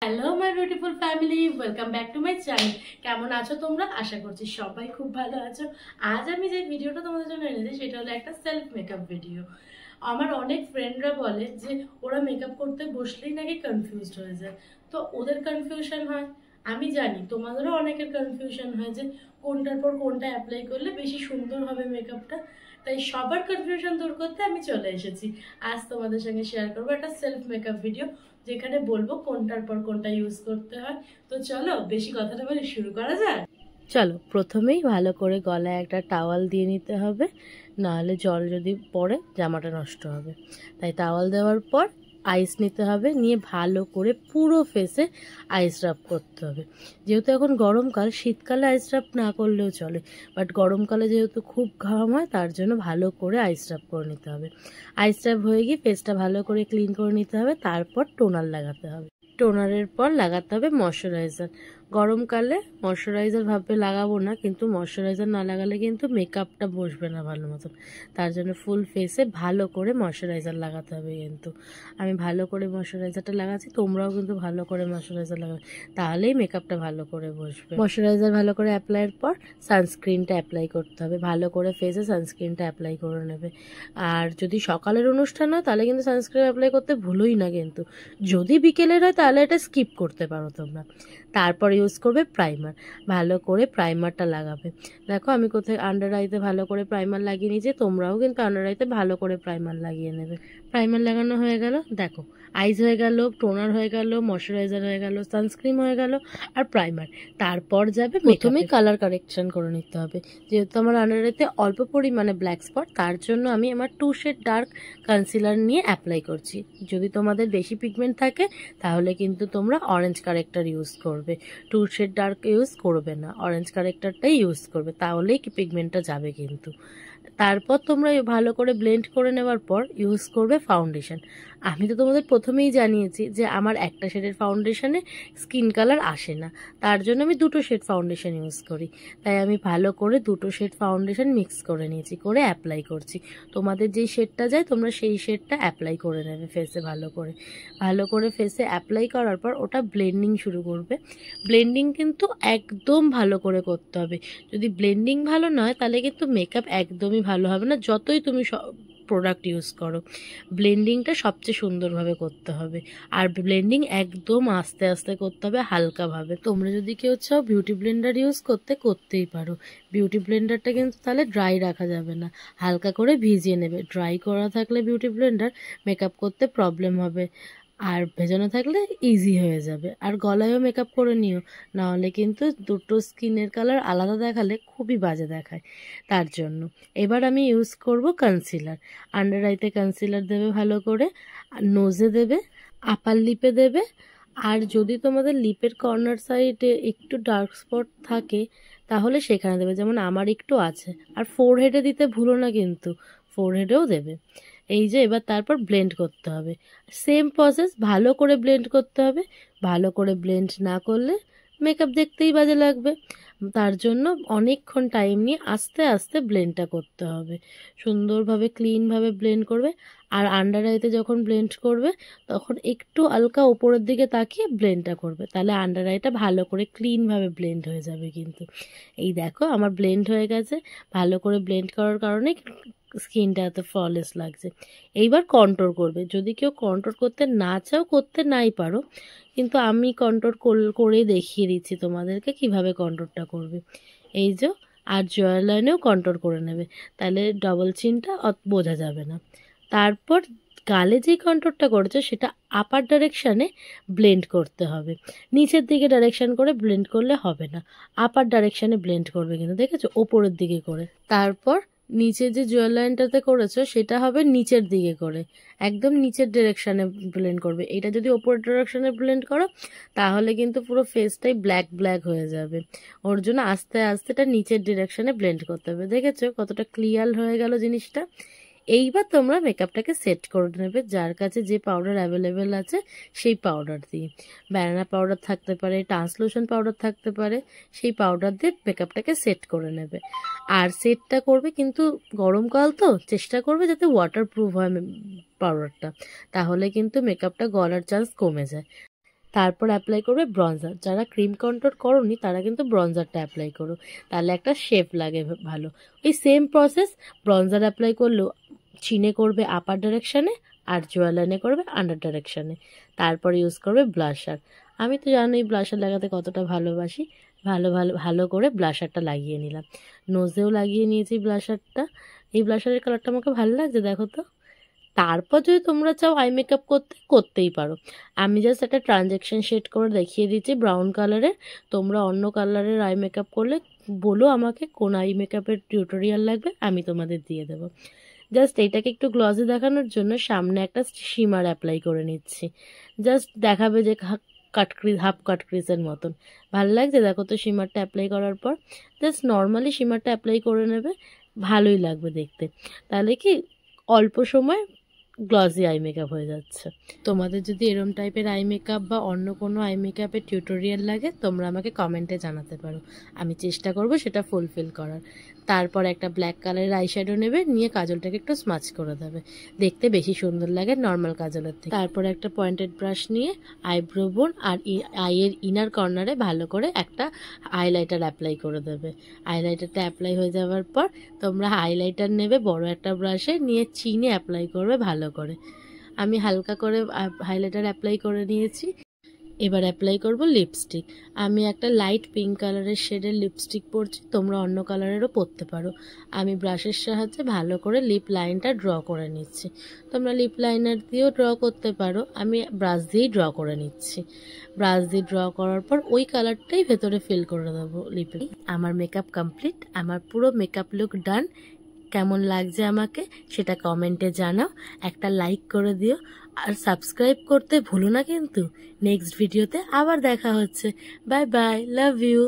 Hello my beautiful family, welcome back to my channel. কেমন আছো তোমরা? আশা করছি সবাই খুব ভালো আছো। আজ আমি যে ভিডিওটা তোমাদের জন্য এনেছি সেটা হলো একটা সেলফ মেকআপ ভিডিও। আমার অনেক ফ্রেন্ডরা বলে যে ওরা মেকআপ করতে বসলেই নাকি কনফিউজড হয়ে যায়। তো ওদের কনফিউশন হয়, আমি জানি তোমাদেরও অনেকের কনফিউশন হয় যে কোনটার পর কোনটা অ্যাপ্লাই করলে বেশি সুন্দর হবে মেকআপটা। তাই সবার কনফিউশন দূর করতে আমি চলে এসেছি। আজ তোমাদের সঙ্গে শেয়ার করবো একটা সেলফ মেকআপ ভিডিও, যেখানে বলবো কোনটার পর কোনটা ইউজ করতে হয়। তো চলো বেশি কথাটা বলে শুরু করা যায়। চলো, প্রথমেই ভালো করে গলায় একটা টাওয়াল দিয়ে নিতে হবে, নাহলে জল যদি পড়ে জামাটা নষ্ট হবে। তাই টাওয়াল দেওয়ার পর আইস নিতে হবে, নিয়ে ভালো করে পুরো ফেসে আইস রাব করতে হবে। যেহেতু এখন গরমকাল, শীতকালে আইস রাব না করলেও চলে, বাট গরমকালে যেহেতু খুব ঘাম হয় তার জন্য ভালো করে আইস রাব করে নিতে হবে। আইস রাব হয়ে গিয়ে ফেসটা ভালো করে ক্লিন করে নিতে হবে, তারপর টোনার লাগাতে হবে। টোনারের পর লাগাতে হবে ময়শ্চারাইজার। গরমকালে ময়শ্চারাইজার ভাববে লাগাবো না, কিন্তু ময়শ্চারাইজার না লাগালে কিন্তু মেকআপটা বসবে না ভালো মতন। তার জন্য ফুল ফেসে ভালো করে ময়শ্চারাইজার লাগাতে হবে। কিন্তু আমি ভালো করে ময়শ্চারাইজারটা লাগাচ্ছি, তোমরাও কিন্তু ভালো করে ময়শ্চারাইজার লাগাবে, তাহলেই মেকআপটা ভালো করে বসবে। ময়শ্চারাইজার ভালো করে অ্যাপ্লাইয়ের পর সানস্ক্রিনটা অ্যাপ্লাই করতে হবে। ভালো করে ফেসে সানস্ক্রিনটা অ্যাপ্লাই করে নেবে। আর যদি সকালের অনুষ্ঠান হয় তাহলে কিন্তু সানস্ক্রিন অ্যাপ্লাই করতে ভুলোই না, কিন্তু যদি বিকেলের হয় তাহলে এটা স্কিপ করতে পারো তোমরা। তারপর ইউজ করবে প্রাইমার। ভালো করে প্রাইমারটা লাগাবে। দেখো আমি কোথায় আন্ডার আইতে ভালো করে প্রাইমার লাগিয়ে নিয়েছি, তোমরাও কিন্তু আন্ডার আইতে ভালো করে প্রাইমার লাগিয়ে নেবে। প্রাইমার লাগানো হয়ে গেল, দেখো আইস হয়ে গেল, টোনার হয়ে গেল, ময়শ্চারাইজার হয়ে গেল, সানস্ক্রিন হয়ে গেল, আর প্রাইমার। তারপর যাবে প্রথমে কালার কারেকশন করে নিতে হবে। যেহেতু আমার আন্ডার আইতে অল্প পরিমাণে ব্ল্যাক স্পট, তার জন্য আমি আমার 2 শেড ডার্ক কনসিলার নিয়ে অ্যাপ্লাই করছি। যদি তোমাদের বেশি পিগমেন্ট থাকে তাহলে কিন্তু তোমরা অরেঞ্জ কারেক্টার ইউজ করবে, 2 শেড ডার্ক ইউজ করবে না, অরেঞ্জ কারেক্টারটাই ইউজ করবে, তাহলেই কি পিগমেন্টটা যাবে কিন্তু। তারপর তোমরা ভালো করে ব্লেন্ড করে নেওয়ার পর ইউজ করবে ফাউন্ডেশন। আমি তো তোমাদের প্রথমেই জানিয়েছি যে আমার একটা শেডের ফাউন্ডেশনে স্কিন কালার আসে না, তার জন্য আমি 2 শেড ফাউন্ডেশন ইউজ করি। তাই আমি ভালো করে 2 শেড ফাউন্ডেশন মিক্স করে নিয়েছি, করে অ্যাপ্লাই করছি। তোমাদের যেই শেডটা যায় তোমরা সেই শেডটা অ্যাপ্লাই করে নেবে ফেসে। ভালো করে ফেসে অ্যাপ্লাই করার পর ওটা ব্লেন্ডিং শুরু করবে। ব্লেন্ডিং কিন্তু একদম ভালো করে করতে হবে। যদি ব্লেন্ডিং ভালো নয় তাহলে কিন্তু মেকআপ একদমই ভালো হবে না, যতই তুমি প্রোডাক্ট ইউজ করো। ব্লেন্ডিংটা সবচেয়ে সুন্দরভাবে করতে হবে, আর ব্লেন্ডিং একদম আস্তে আস্তে করতে হবে, হালকাভাবে। তোমরা যদি কেউ চাও বিউটি ব্লেন্ডার ইউজ করতেই পারো। বিউটি ব্লেন্ডারটা কিন্তু তাহলে ড্রাই রাখা যাবে না, হালকা করে ভিজিয়ে নেবে। ড্রাই করা থাকলে বিউটি ব্লেন্ডার মেকআপ করতে প্রবলেম হবে, আর ভেজানো থাকলে ইজি হয়ে যাবে। আর গলায়ও মেকআপ করে নিও, নাহলে কিন্তু দুটো স্কিনের কালার আলাদা দেখালে খুবই বাজে দেখায়। তার জন্য এবার আমি ইউজ করব কনসিলার। আন্ডার আইতে কনসিলার দেবে ভালো করে, নোজে দেবে, আপার লিপে দেবে। আর যদি তোমাদের লিপের কর্নার সাইডে একটু ডার্ক স্পট থাকে তাহলে সেখানে দেবে, যেমন আমার একটু আছে। আর ফোরহেডে দিতে ভুলো না, কিন্তু ফোরহেডেও দেবে। এই যে এবার তারপর ব্লেন্ড করতে হবে, সেম প্রসেস, ভালো করে ব্লেন্ড করতে হবে। ভালো করে ব্লেন্ড না করলে মেকআপ দেখতেই বাজে লাগবে। তার জন্য অনেকক্ষণ টাইম নিয়ে আস্তে আস্তে ব্লেন্ডটা করতে হবে, সুন্দরভাবে ক্লিনভাবে ব্লেন্ড করবে। আর আন্ডার আইতে যখন ব্লেন্ড করবে তখন একটু হালকা উপরের দিকে তাকিয়ে ব্লেন্ডটা করবে, তাহলে আন্ডার আইটা ভালো করে ক্লিনভাবে ব্লেন্ড হয়ে যাবে কিন্তু। এই দেখো আমার ব্লেন্ড হয়ে গেছে। ভালো করে ব্লেন্ড করার কারণে স্কিনটা এত ফ্ললেস লাগছে। এইবার কন্ট্রোল করবে। যদি কেউ কন্ট্রোল করতে না চাও, করতে নাই পারো, কিন্তু আমি কন্ট্রোল করে দেখিয়ে দিচ্ছি তোমাদেরকে কিভাবে কন্ট্রোলটা করবে। এই যে, আর জয়ার লাইনেও কন্ট্রোল করে নেবে, তাহলে ডবল চিনটা বোঝা যাবে না। তারপর গালে যে কন্ট্রোলটা করেছো সেটা আপার ডাইরেকশানে ব্লেন্ড করতে হবে, নিচের দিকে ডাইরেকশান করে ব্লেন্ড করলে হবে না। আপার ডাইরেকশানে ব্লেন্ড করবে কিন্তু, দেখেছো, ওপরের দিকে করে। তারপর নিচে যে জুয়েল লাইনটাতে করেছো সেটা হবে নিচের দিকে করে, একদম নিচের ডিরেকশানে ব্লেন্ড করবে। এটা যদি ওপরের ডিরেকশানে ব্লেন্ড করো তাহলে কিন্তু পুরো ফেসটাই ব্ল্যাক ব্ল্যাক হয়ে যাবে। ওর জন্য আস্তে আস্তে এটা নিচের ডিরেকশানে ব্লেন্ড করতে হবে। দেখেছো কতটা ক্লিয়ার হয়ে গেল জিনিসটা। এইবার তোমরা মেকআপটাকে সেট করে নেবে, যার কাছে যে পাউডার অ্যাভেলেবেল আছে সেই পাউডার দিয়ে। ব্যানানা পাউডার থাকতে পারে, ট্রান্সলুশন পাউডার থাকতে পারে, সেই পাউডার দিয়ে মেকআপটাকে সেট করে নেবে। আর সেটটা করবে কিন্তু গরমকাল তো চেষ্টা করবে যাতে ওয়াটারপ্রুফ হয় পাউডারটা, তাহলে কিন্তু মেকআপটা গলার চান্স কমে যায়। তারপর অ্যাপ্লাই করবে ব্রঞ্জার। যারা ক্রিম কন্ট্রোল করোনি তারা কিন্তু ব্রঞ্জারটা অ্যাপ্লাই করো, তাহলে একটা শেপ লাগে ভালো। ওই সেম প্রসেস, ব্রঞ্জার অ্যাপ্লাই করলেও চিনে করবে আপার ডাইরেকশানে আর জোয়ার লাইনে করবে আন্ডার ডাইরেকশানে। তারপর ইউজ করবে ব্লাশার। আমি তো জানোই ব্লাশার লাগাতে কতটা ভালোবাসি। ভালো করে ব্লাশারটা লাগিয়ে নিলাম, নোজেও লাগিয়ে নিয়েছি ব্লাশারটা। এই ব্লাশারের কালারটা আমাকে ভালো লাগছে, দেখো তো। তারপর যদি তোমরা চাও আই মেকআপ করতেই পারো। আমি জাস্ট একটা ট্রানজ্যাকশন শেড করে দেখিয়ে দিচ্ছি ব্রাউন কালারের। তোমরা অন্য কালারের আই মেকআপ করলে বলো আমাকে কোন আই মেকআপের টিউটোরিয়াল লাগবে, আমি তোমাদের দিয়ে দেবো। জাস্ট এইটাকে একটু গ্লসি দেখানোর জন্য সামনে একটা শিমার অ্যাপ্লাই করে নিচ্ছি। জাস্ট দেখাবে যে হাফ কাট ক্রিজের মতন। ভালো লাগছে দেখো তো শিমারটা অ্যাপ্লাই করার পর। জাস্ট নর্মালি শিমারটা অ্যাপ্লাই করে নেবে, ভালোই লাগবে দেখতে। তাহলে কি অল্প সময় গ্লসি আই মেকআপ হয়ে যাচ্ছে। তোমাদের যদি এরম টাইপের আই মেকআপ বা অন্য কোনো আই মেকআপের টিউটোরিয়াল লাগে তোমরা আমাকে কমেন্টে জানাতে পারো, আমি চেষ্টা করব সেটা ফুলফিল করার। তারপর একটা ব্ল্যাক কালারের আইশ্যাডো নেবে, নিয়ে কাজলটাকে একটু স্মাচ করে দেবে, দেখতে বেশি সুন্দর লাগে নর্মাল কাজলের থেকে। তারপর একটা পয়েন্টেড ব্রাশ নিয়ে আইব্রো বোন আর আইয়ের ইনার কর্নারে ভালো করে একটা হাইলাইটার অ্যাপ্লাই করে দেবে। হাইলাইটারটা অ্যাপ্লাই হয়ে যাওয়ার পর তোমরা হাইলাইটার নেবে বড় একটা ব্রাশে, নিয়ে চিনে অ্যাপ্লাই করবে ভালো করে। আমি হালকা করে হাইলাইটার অ্যাপ্লাই করে নিয়েছি। এবার অ্যাপ্লাই করব লিপস্টিক। আমি একটা লাইট পিঙ্ক কালারের শেডের লিপস্টিক পরছি, তোমরা অন্য কালারেরও পরতে পারো। আমি ব্রাশের সাহায্যে ভালো করে লিপ লাইনটা ড্র করে নিচ্ছি। তোমরা লিপ লাইনার দিয়েও ড্র করতে পারো, আমি ব্রাশ দিয়েই ড্র করে নিচ্ছি। ব্রাশ দিয়ে ড্র করার পর ওই কালারটাই ভেতরে ফিল করে দেবো লিপে। আমার মেকআপ কমপ্লিট, আমার পুরো মেকআপ লুক ডান। কেমন লাগছে আমাকে সেটা কমেন্টে জানাও, একটা লাইক করে দিও, আর সাবস্ক্রাইব করতে ভুলো না কিন্তু। নেক্সট ভিডিওতে আবার দেখা হচ্ছে। Bye bye, love you.